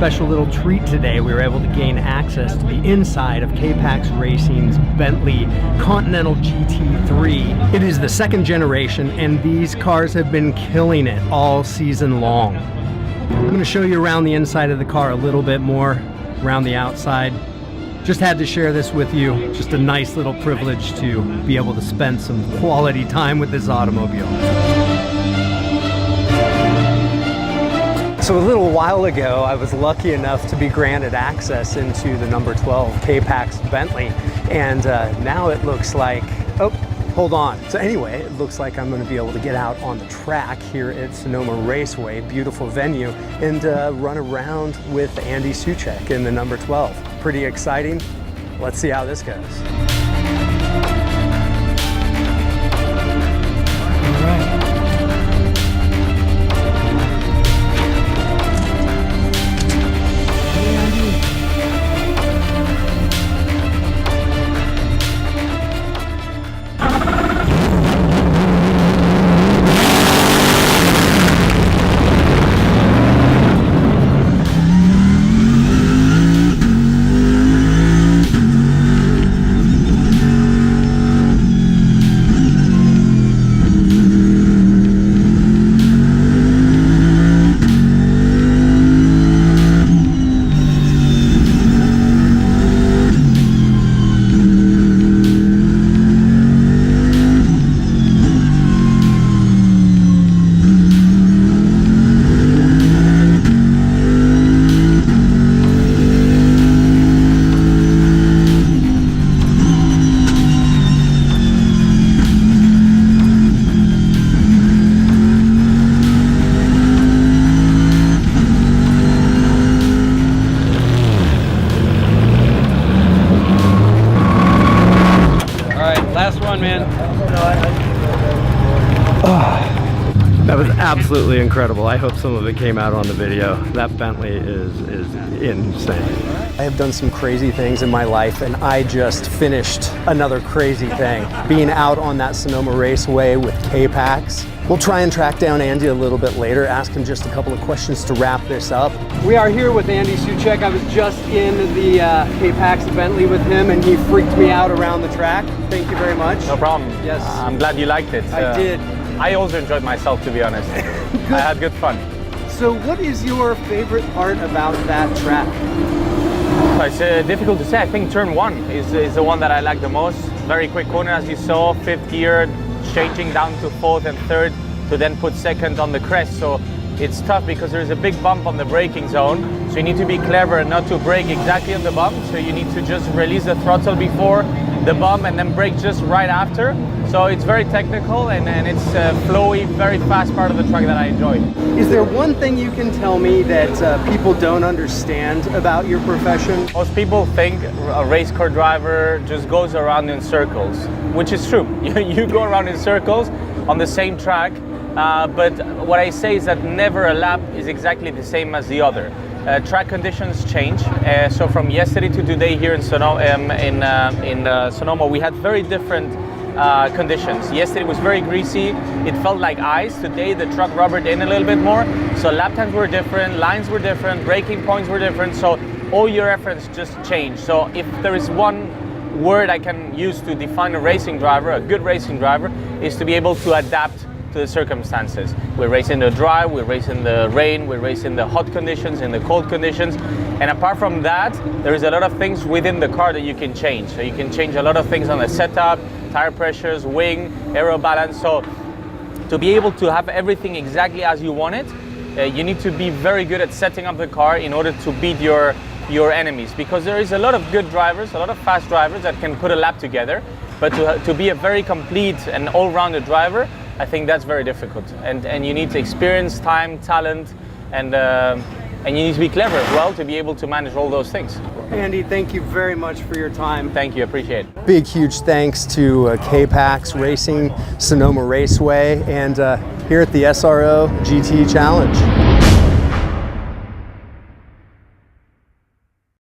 special little treat today. We were able to gain access to the inside of KPAX Racing's Bentley Continental GT3. It is the second generation, and these cars have been killing it all season long. I'm going to show you around the inside of the car a little bit more, around the outside. Just had to share this with you. Just a nice little privilege to be able to spend some quality time with this automobile. So a little while ago, I was lucky enough to be granted access into the number 12 KPAX Bentley, and now it looks like, oh, hold on. So anyway, it looks like I'm going to be able to get out on the track here at Sonoma Raceway, beautiful venue, and run around with Andy Soucek in the number 12. Pretty exciting. Let's see how this goes. All right. That was absolutely incredible. I hope some of it came out on the video. That Bentley is insane. I have done some crazy things in my life, and I just finished another crazy thing. Being out on that Sonoma Raceway with KPAX. We'll try and track down Andy a little bit later, ask him just a couple of questions to wrap this up. We are here with Andy Soucek. I was just in the KPAX Bentley with him, and he freaked me out around the track. Thank you very much. No problem. Yes. I'm glad you liked it. I did. I also enjoyed myself, to be honest. I had good fun. So what is your favorite part about that track? It's difficult to say. I think turn one is the one that I like the most. Very quick corner, as you saw, fifth gear, changing down to fourth and third to then put second on the crest. So it's tough because there's a big bump on the braking zone. So you need to be clever and not to brake exactly on the bump. So you need to just release the throttle before the bump and then brake just right after. So it's very technical and it's a flowy, very fast part of the track that I enjoy. Is there one thing you can tell me that people don't understand about your profession? Most people think a race car driver just goes around in circles, which is true. You go around in circles on the same track, but what I say is that never a lap is exactly the same as the other. Track conditions change. So from yesterday to today here in Sonoma, we had very different conditions. Yesterday was very greasy. It felt like ice. Today the truck rubbered in a little bit more. So lap times were different, lines were different, braking points were different. So all your efforts just changed. So if there is one word I can use to define a racing driver, a good racing driver, is to be able to adapt to the circumstances. We race in the dry, we race in the rain, we race in the hot conditions, in the cold conditions. And apart from that, there is a lot of things within the car that you can change. So you can change a lot of things on the setup, tire pressures, wing, aero balance. So to be able to have everything exactly as you want it, you need to be very good at setting up the car in order to beat your enemies. Because there is a lot of good drivers, a lot of fast drivers that can put a lap together. But to be a very complete and all-rounded driver, I think that's very difficult, and you need experience, time, talent, and you need to be clever as well to be able to manage all those things. Andy, thank you very much for your time. Thank you, appreciate it. Big, huge thanks to KPAX Racing, Sonoma Raceway, and here at the SRO GT Challenge.